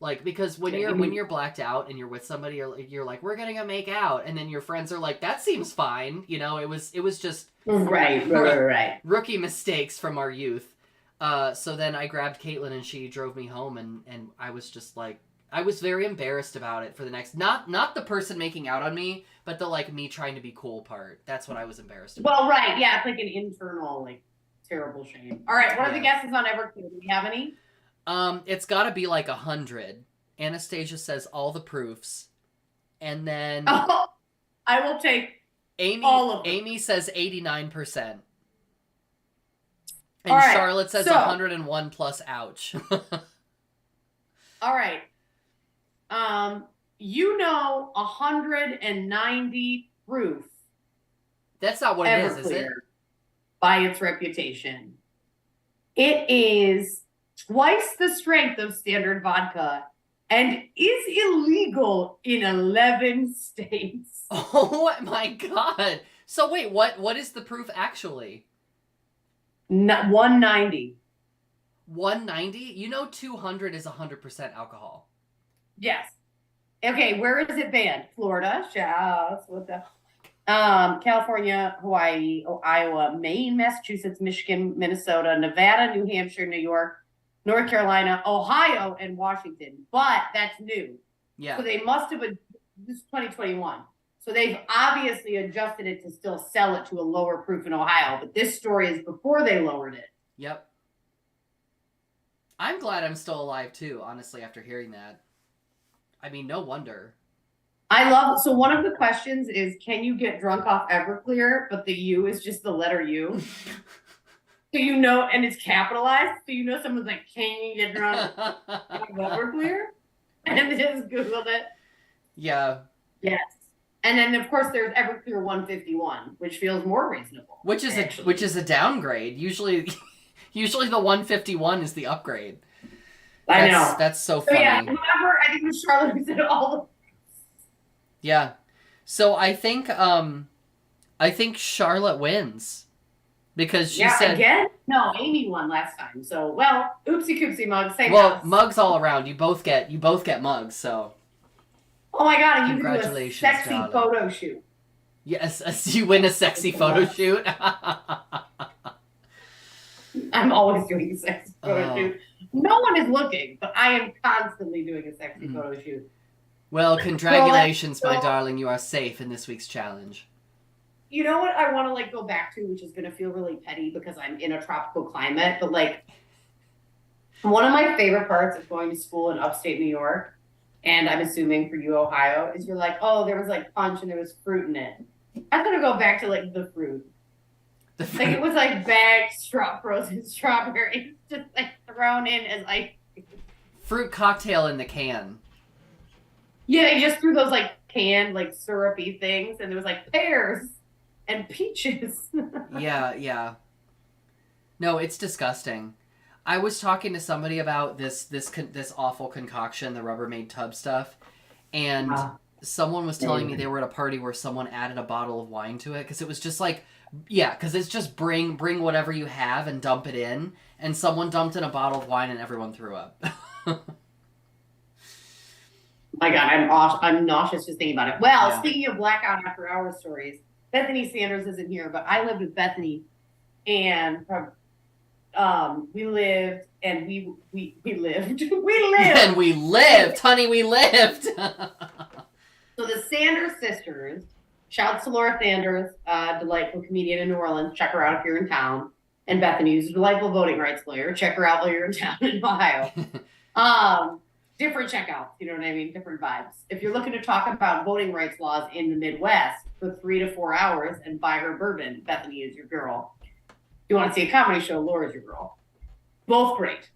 Like, because when you're blacked out and you're with somebody, you're like, we're gonna make out, and then your friends are like, that seems fine. It was just right. rookie mistakes from our youth. So then I grabbed Caitlin and she drove me home, and I was just like, I was very embarrassed about it for the next, not the person making out on me, but the like me trying to be cool part. That's what I was embarrassed about. Well, right, yeah, it's like an internal like terrible shame. All right, what are the guesses on Everclear? Do we have any? It's got to be like 100. Anastasia says all the proofs, and then Oh, I will take Amy. all of them. Amy says 89%, and right, Charlotte says 101 plus. Ouch. All right. 190 proof. That's not what it is it? By its reputation. It is twice the strength of standard vodka and is illegal in 11 states. Oh my god. So wait, what is the proof actually? 190. 190? 200 is 100% alcohol. Yes. Okay, where is it banned? Florida, shouts. What the? California, Hawaii, Iowa, Maine, Massachusetts, Michigan, Minnesota, Nevada, New Hampshire, New York, North Carolina, Ohio, and Washington. But that's new. Yeah. So they must have, this is 2021. So they've obviously adjusted it to still sell it to a lower proof in Ohio. But this story is before they lowered it. Yep. I'm glad I'm still alive too, honestly, after hearing that. I mean, no wonder. So one of the questions is, can you get drunk off Everclear? But the U is just the letter U. So and it's capitalized. So someone's like, can you get drunk off Everclear? And just Googled it. Yeah. Yes. And then of course there's Everclear 151, which feels more reasonable. Which is a downgrade. Usually the 151 is the upgrade. I know. That's so funny. Yeah, whoever, I think it was Charlotte who said all the. Yeah. So I think Charlotte wins. Because she said again? No, Amy won last time. So oopsie coopsie mugs. Mugs all around. You both get mugs, so. Oh my god, and you do a sexy darling. photo shoot. Yes, you win a sexy photo shoot. I'm always doing a sexy photo shoot. No one is looking, but I am constantly doing a sexy photo shoot. Well, congratulations, my darling. You are safe in this week's challenge. You know what I want to go back to, which is going to feel really petty because I'm in a tropical climate, but one of my favorite parts of going to school in upstate New York, and I'm assuming for you, Ohio, is you're like, oh, there was punch and there was fruit in it. I'm going to go back to the fruit. It was bagged frozen strawberries just thrown in as ice. Fruit cocktail in the can. Yeah, they just threw those canned syrupy things, and there was pears and peaches. Yeah. No, it's disgusting. I was talking to somebody about this awful concoction, the Rubbermaid tub stuff, and someone was telling me they were at a party where someone added a bottle of wine to it because it was just because it's just bring whatever you have and dump it in, and someone dumped in a bottle of wine and everyone threw up. My God, I'm nauseous just thinking about it. Well, Speaking of blackout after hours stories, Bethany Sanders isn't here, but I lived with Bethany, and we lived, and we lived. And we lived, honey, we lived. So the Sanders sisters, shouts to Laura Sanders, delightful comedian in New Orleans. Check her out if you're in town. And Bethany, who's a delightful voting rights lawyer. Check her out while you're in town in Ohio. Different checkouts, you know what I mean? Different vibes. If you're looking to talk about voting rights laws in the Midwest for 3 to 4 hours and buy her bourbon, Bethany is your girl. If you want to see a comedy show, Laura's your girl. Both great.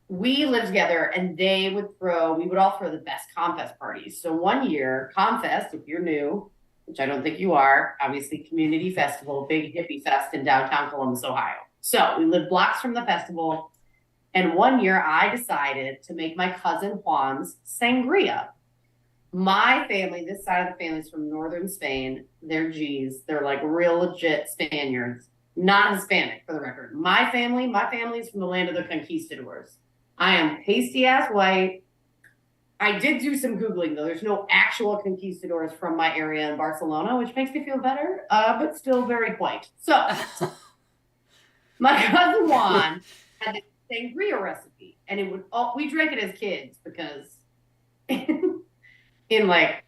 We lived together, and we would all throw the best Confest parties. So one year, Confest, if you're new, which I don't think you are, obviously community festival, big hippie fest in downtown Columbus, Ohio. So we lived blocks from the festival. And one year I decided to make my cousin Juan's sangria. My family, this side of the family is from northern Spain. They're G's. They're like real legit Spaniards, not Hispanic for the record. My family is from the land of the conquistadors. I am pasty ass white. I did do some Googling though. There's no actual conquistadors from my area in Barcelona, which makes me feel better, but still very white. So my cousin Juan had this sangria recipe, and it would we drank it as kids because in like,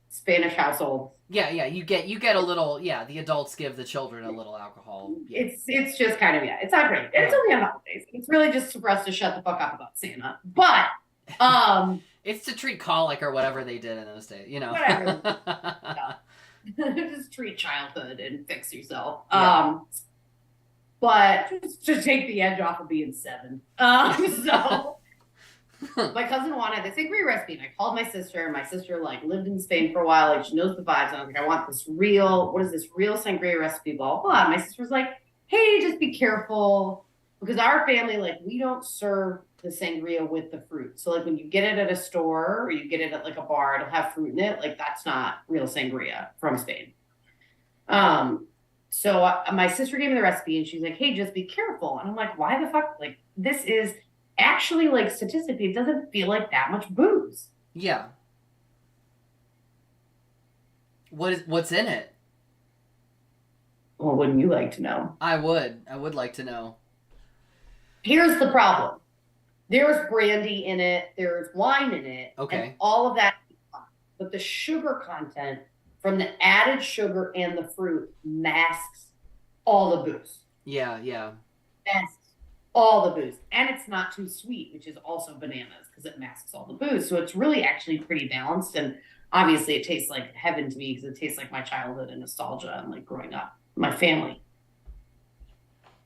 Spanish households. Yeah, you get a little, the adults give the children a little alcohol. Yeah. It's just kind of, it's not great. It's only on holidays. It's really just for us to shut the fuck up about Santa. But it's to treat colic or whatever they did in those days, Whatever. Just treat childhood and fix yourself. Yeah. But just to take the edge off of being 7. So my cousin wanted the sangria recipe, and I called my sister, and my sister lived in Spain for a while, like she knows the vibes, and I was like, I want this real sangria recipe, blah, blah, blah. And my sister was like, hey, just be careful, because our family, we don't serve the sangria with the fruit. So when you get it at a store or you get it at a bar, it'll have fruit in it. That's not real sangria from Spain. So my sister gave me the recipe, and she's like, hey, just be careful. And I'm like, why the fuck? This is actually, statistically, it doesn't feel like that much booze. Yeah. What's in it? Well, wouldn't you like to know? I would like to know. Here's the problem. There's brandy in it. There's wine in it. Okay. And all of that. But the sugar content from the added sugar and the fruit masks all the booze. Yeah. Masks all the booze. And it's not too sweet, which is also bananas because it masks all the booze. So it's really actually pretty balanced. And obviously it tastes like heaven to me because it tastes like my childhood and nostalgia and growing up. My family.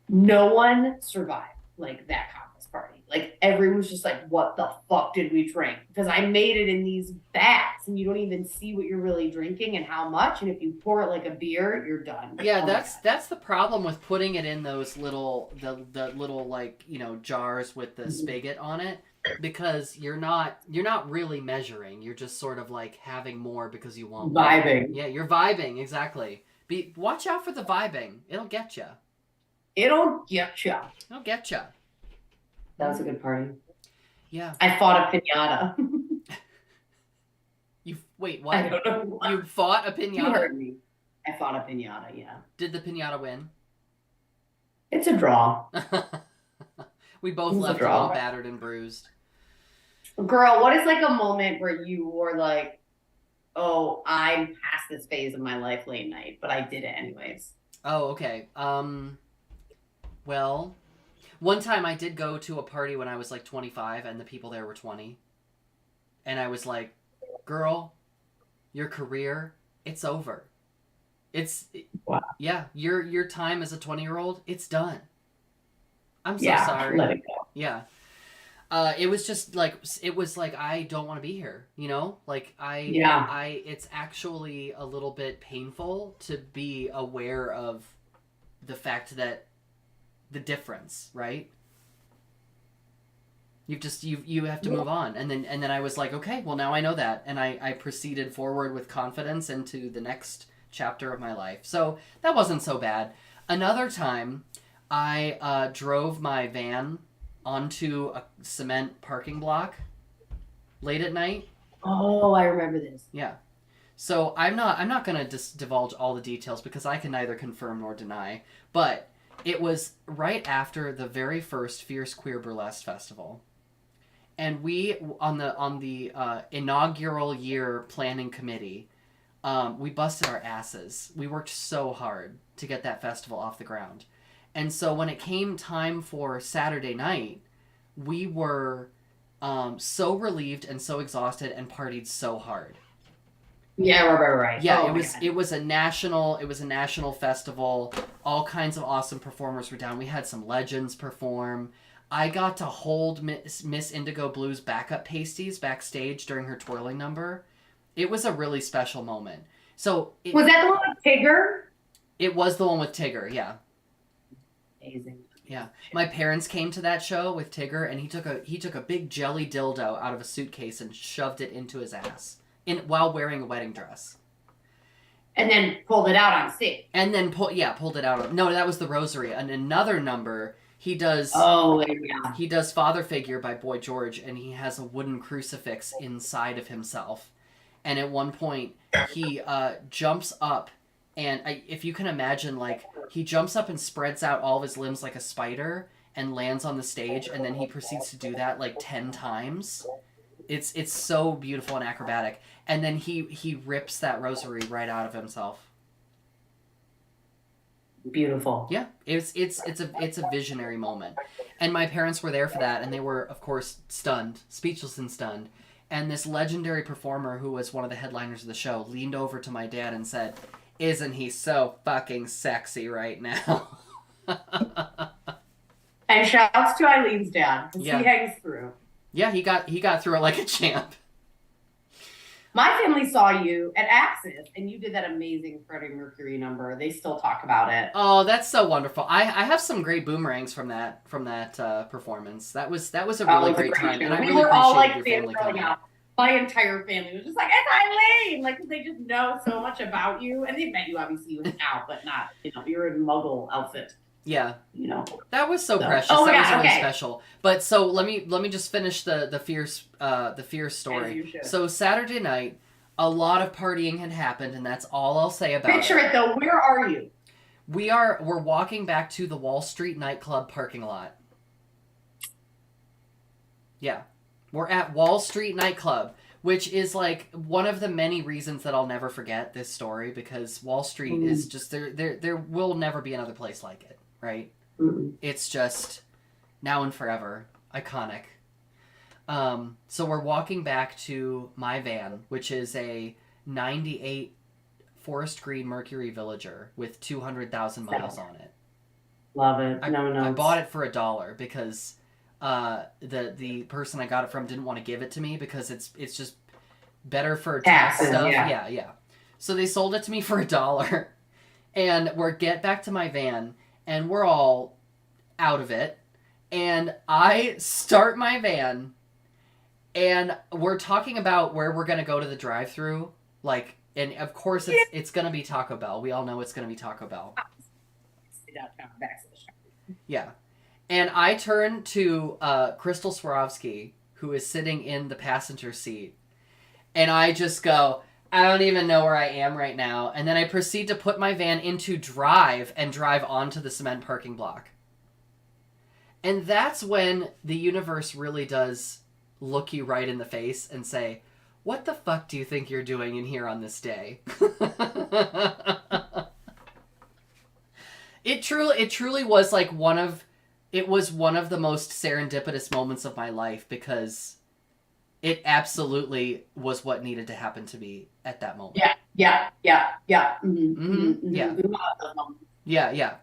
No one survived that conference party. Everyone was just what the fuck did we drink? Because I made it in these vats and you don't even see what you're really drinking and how much. And if you pour it like a beer, you're done. Yeah, that's the problem with putting it in those little the little jars with the spigot on it, because you're not really measuring. You're just sort of having more because you want vibing. More. Yeah, you're vibing, exactly. Watch out for the vibing. It'll get you. It'll get you. It'll get you. That was a good party. Yeah. I fought a piñata. Wait, what? I don't know what. You fought a piñata? You heard me. I fought a piñata, yeah. Did the piñata win? It's a draw. We both left all battered and bruised. Girl, what is a moment where you were oh, I'm past this phase of my life late night, but I did it anyways? Oh, okay. Well, one time I did go to a party when I was 25 and the people there were 20. And I was like, girl, your career, it's over. Wow. Yeah, your time as a 20-year-old, it's done. I'm so sorry. Let it go. Yeah. It was just I don't want to be here, it's actually a little bit painful to be aware of the fact that the difference, right? You have to move on. And then I was like, okay, well now I know that. And I proceeded forward with confidence into the next chapter of my life. So that wasn't so bad. Another time I drove my van onto a cement parking block late at night. Oh, I remember this. Yeah. So I'm not going to divulge all the details because I can neither confirm nor deny, but it was right after the very first Fierce Queer Burlesque Festival. And we on the inaugural year planning committee, we busted our asses. We worked so hard to get that festival off the ground. And so when it came time for Saturday night, we were so relieved and so exhausted and partied so hard. Yeah, right. Yeah, it was a national festival. All kinds of awesome performers were down. We had some legends perform. I got to hold Miss Indigo Blue's backup pasties backstage during her twirling number. It was a really special moment. So Was that the one with Tigger? It was the one with Tigger, yeah. Amazing. Yeah. My parents came to that show with Tigger, and he took a big jelly dildo out of a suitcase and shoved it into his ass while wearing a wedding dress. And then pulled it out on stage. And then pulled it out. No, that was the Rosary. And another number, he does. Oh, yeah. He does Father Figure by Boy George, and he has a wooden crucifix inside of himself. And at one point, he jumps up, and if you can imagine, like, he jumps up and spreads out all of his limbs like a spider and lands on the stage, and then he proceeds to do that like 10 times. It's so beautiful and acrobatic. And then he rips that rosary right out of himself. Beautiful. Yeah, it's a visionary moment. And my parents were there for that, and they were, of course, stunned, speechless and stunned. And this legendary performer, who was one of the headliners of the show, leaned over to my dad and said, "Isn't he so fucking sexy right now?" And shouts to Eileen's dad, because Yeah. he hangs through. Yeah, he got through it like a champ. My family saw you at Axis, and you did that amazing Freddie Mercury number. They still talk about it. Oh, that's so wonderful. I have some great boomerangs from that performance. That was a really great time, and I we really were all like appreciated your family coming out. My entire family was just like, "It's Eileen!" Like, they just know so much about you, and they met you obviously out, but not, you're in Muggle outfit. Yeah, that was so So- precious. Oh, That yeah, was really okay. special. But so let me just finish the Fierce story. As you should. So Saturday night, a lot of partying had happened, and that's all I'll say about Picture it though. Where are you? We're walking back to the Wall Street nightclub parking lot. Yeah. We're at Wall Street nightclub, which is like one of the many reasons that I'll never forget this story, because Wall Street is just there will never be another place like it, right? It's just now and forever iconic. So we're walking back to my van, which is a 98 Forest Green Mercury Villager with 200,000 miles on it. Love it. I bought it for $1 because the person I got it from didn't want to give it to me because it's just better for tax Taxes, stuff. yeah. Yeah. So they sold it to me for $1, and get back to my van, and we're all out of it, and I start my van, and we're talking about where we're gonna go to the drive-thru, like, and of course it's gonna be Taco Bell. We all know it's gonna be Taco Bell. Yeah. And I turn to Crystal Swarovski, who is sitting in the passenger seat, and I just go, "I don't even know where I am right now." And then I proceed to put my van into drive and drive onto the cement parking block. And that's when the universe really does look you right in the face and say, "What the fuck do you think you're doing in here on this day?" It truly was like one of the most serendipitous moments of my life, because it absolutely was what needed to happen to me at that moment. Yeah. Yeah.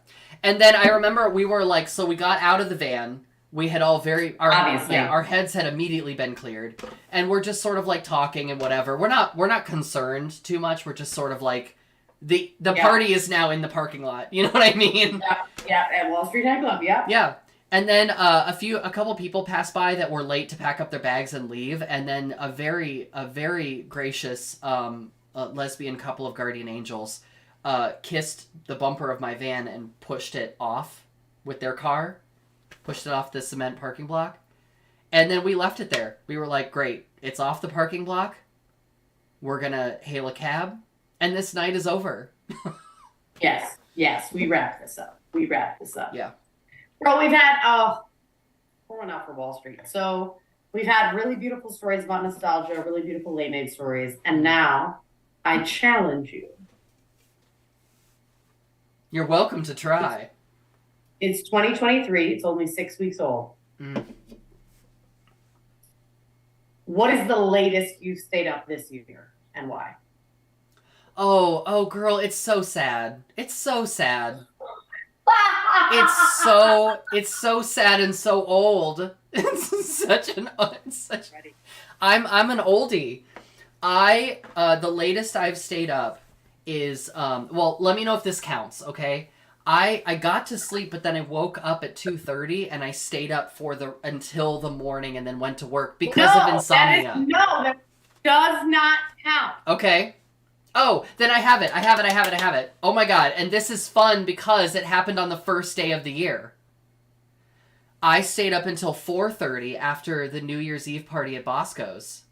And then I remember we were like, so we got out of the van. We had all Obviously. our heads had immediately been cleared, and we're just sort of like talking and whatever. We're not concerned too much. We're just sort of like, the party is now in the parking lot. You know what I mean? Yeah, at Wall Street nightclub. Yeah. Yeah. And then a couple people passed by that were late to pack up their bags and leave, and then a very gracious lesbian couple of guardian angels kissed the bumper of my van and pushed it off with their car, pushed it off the cement parking block, and then we left it there. We were like, "Great, it's off the parking block. We're gonna hail a cab, and this night is over." Yes, we wrap this up. Yeah. Well, we've had, we're going out for Wall Street. So we've had really beautiful stories about nostalgia, really beautiful late night stories. And now I challenge you. You're welcome to try. It's 2023. It's only 6 weeks old. What is the latest you've stayed up this year, and why? Oh, girl, it's so sad. It's so sad. It's so sad and so old. I'm an oldie. The latest I've stayed up is, well, let me know if this counts, okay? I got to sleep, but then I woke up at 2:30 and I stayed up until the morning and then went to work because of insomnia. That does not count. Okay. Oh, then I have it. I have it. Oh my god. And this is fun because it happened on the first day of the year. I stayed up until 4:30 after the New Year's Eve party at Bosco's.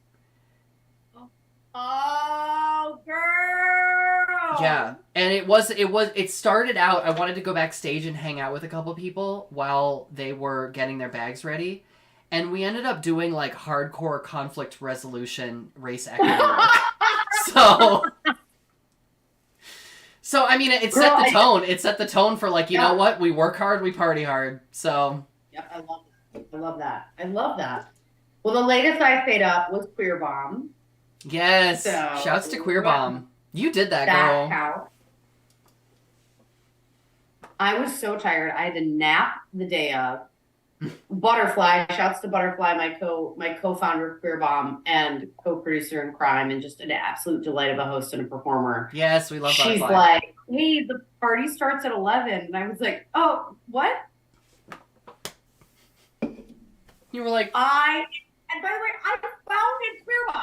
Oh, girl. Yeah. And it started out, I wanted to go backstage and hang out with a couple people while they were getting their bags ready. And we ended up doing like hardcore conflict resolution race equity work. So I mean, it set the tone. It set the tone for like, you know what? We work hard, we party hard. So. Yeah, I love that. I love that. Well, the latest I stayed up was Queer Bomb. Yes. So, shouts to Queer Bomb. You did that, girl. Counts. I was so tired. I had to nap the day of. Butterfly, shouts to Butterfly, my co-founder of Queer Bomb and co-producer in crime, and just an absolute delight of a host and a performer. Yes, we love Butterfly. She's like, hey, the party starts at 11. And I was like, oh, what? You were like, and by the way, I founded Queer Bomb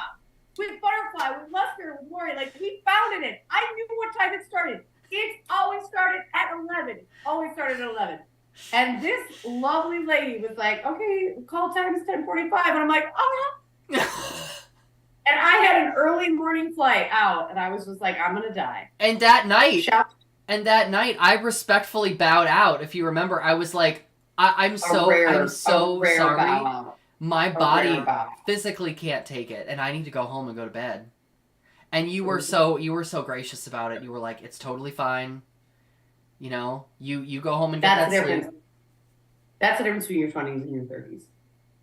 with Butterfly, with Lester, with Lori. Like, we founded it. I knew what time it started. It always started at 11. Always started at 11. And this lovely lady was like, okay, call time is 10:45. And I'm like, oh, yeah. And I had an early morning flight out, and I was just like, I'm going to die. And that night, I respectfully bowed out. If you remember, I was like, I'm so sorry. My body physically can't take it, and I need to go home and go to bed. And you were so gracious about it. You were like, it's totally fine. You know, you go home and get that sleep. That's the difference between your 20s and your 30s.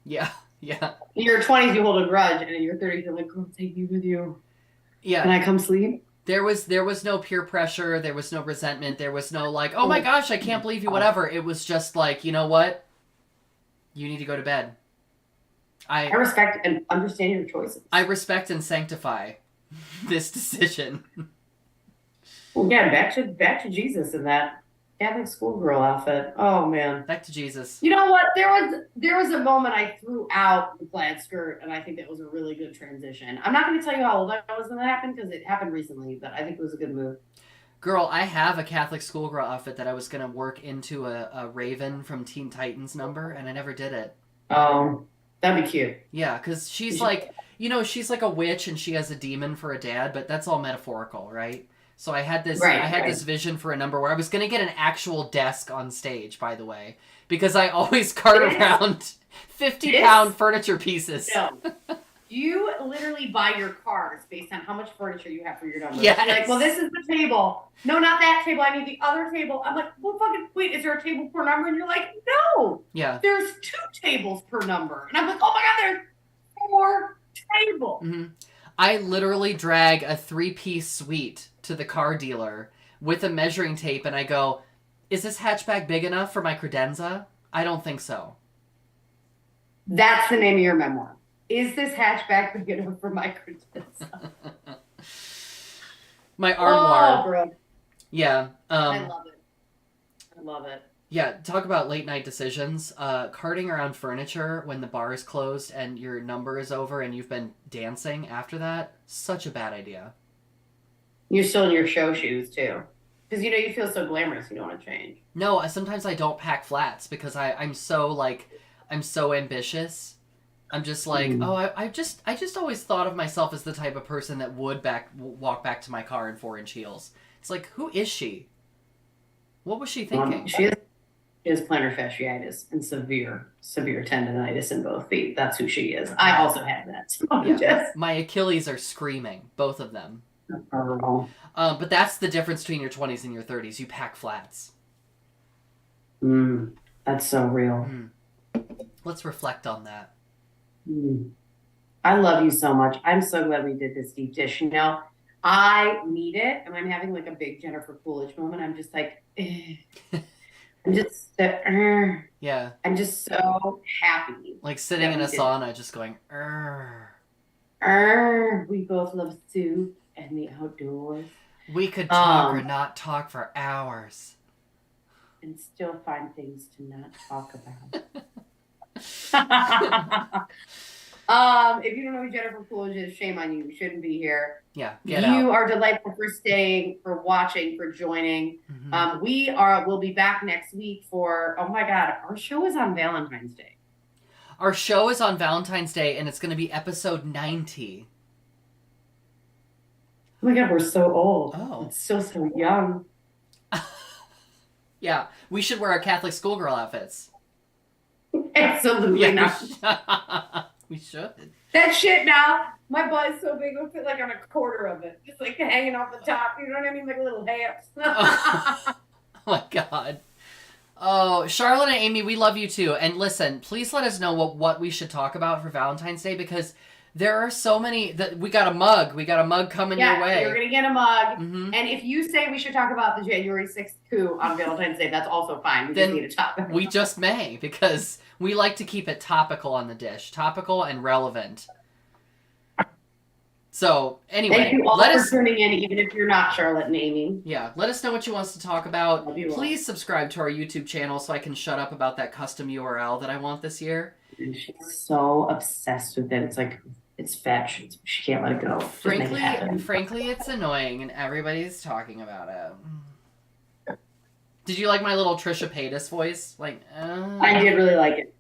Yeah. In your 20s, you hold a grudge, and in your 30s, you're like, girl, take me with you. Yeah. Can I come sleep? There was no peer pressure. There was no resentment. There was no like, oh my gosh, I can't believe you, whatever. It was just like, you know what? You need to go to bed. I respect and understand your choices. I respect and sanctify this decision. Well, yeah, back to Jesus in that Catholic schoolgirl outfit. Oh man, back to Jesus. You know what? There was a moment I threw out the plaid skirt, and I think that was a really good transition. I'm not going to tell you how old I was when that happened because it happened recently, but I think it was a good move. Girl, I have a Catholic schoolgirl outfit that I was going to work into a Raven from Teen Titans number, and I never did it. Oh, that'd be cute. Yeah, because she's like, you know, she's like a witch and she has a demon for a dad, but that's all metaphorical, right? So I had this this vision for a number where I was going to get an actual desk on stage, by the way, because I always cart around 50-pound furniture pieces. No. You literally buy your cars based on how much furniture you have for your number. Yes. You're like, well, this is the table. No, not that table. I need the other table. I'm like, well, fucking wait, is there a table per number? And you're like, no. Yeah. There's 2 tables per number. And I'm like, oh my God, there's 4 tables. Mm-hmm. I literally drag a 3-piece suite to the car dealer with a measuring tape, and I go, is this hatchback big enough for my credenza? I don't think so. That's the name of your memoir. Is this hatchback big enough for my credenza? My armoire. Oh, bro. Yeah. I love it. Yeah, talk about late night decisions. Carting around furniture when the bar is closed and your number is over and you've been dancing after that, such a bad idea. You're still in your show shoes, too. Because, you know, you feel so glamorous, you don't want to change. No, sometimes I don't pack flats because I'm so ambitious. I'm just like, I just always thought of myself as the type of person that would walk back to my car in 4-inch heels. It's like, who is she? What was she thinking? She has plantar fasciitis and severe tendonitis in both feet. That's who she is. I also have that. So yeah, my Achilles are screaming, both of them. But that's the difference between your 20s and your 30s. You pack flats. That's so real. Let's reflect on that. I love you so much. I'm so glad we did this deep dish. You know, I need it, and I'm having like a big Jennifer Coolidge moment. I'm just like, I'm just, yeah. I'm just so happy. Like sitting in a sauna, just going, We both love soup and the outdoors. We could talk or not talk for hours. And still find things to not talk about. If you don't know who Jennifer Coolidge is, shame on you. You shouldn't be here. Yeah, you are delightful for staying, for watching, for joining. Mm-hmm. We'll be back next week for, oh my God, our show is on Valentine's Day. Our show is on Valentine's Day, and it's going to be episode 90. Oh my God, we're so old. Oh. It's so young. Yeah, we should wear our Catholic schoolgirl outfits. Absolutely not. We should. That shit now, my butt is so big, it'll fit like on a quarter of it. Just like hanging off the top, you know what I mean? Like little hams. Oh my God. Oh, Charlotte and Amy, we love you too. And listen, please let us know what we should talk about for Valentine's Day, because there are so many. We got a mug. We got a mug coming your way. You're going to get a mug. Mm-hmm. And if you say we should talk about the January 6th coup on Valentine's Day, that's also fine. We just need a topic. We just may, because we like to keep it topical on the dish. Topical and relevant. So, anyway. Thank you all for tuning in, even if you're not Charlotte and Amy. Yeah, let us know what you want us to talk about. Please well. subscribe to our YouTube channel so I can shut up about that custom URL that I want this year. And she's so obsessed with it. It's like, it's fetch. She can't let it go. Frankly, it's annoying, and everybody's talking about it. Did you like my little Trisha Paytas voice? I did really like it.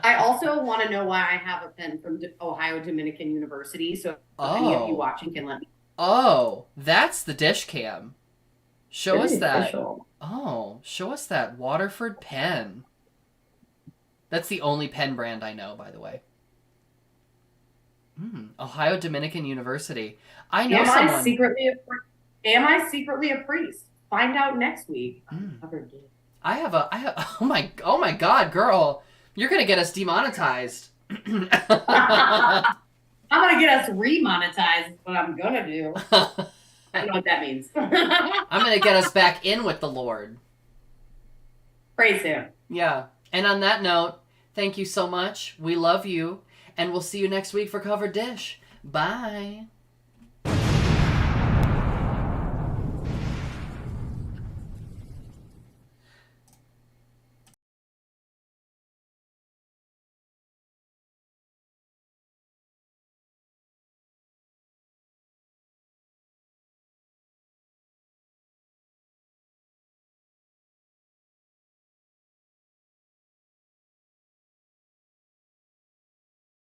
I also want to know why I have a pen from Ohio Dominican University. So if any of you watching can let me. Oh, that's the dish cam. Show us that. Official. Oh, show us that Waterford pen. That's the only pen brand I know, by the way. Ohio Dominican University. I know someone. Am I secretly a priest? Find out next week. I have. Oh my God, girl, you're gonna get us demonetized. I'm gonna get us remonetized. Is what I'm gonna do. I don't know what that means. I'm gonna get us back in with the Lord. Praise Him. Yeah. And on that note, thank you so much. We love you. And we'll see you next week for Covered Dish. Bye.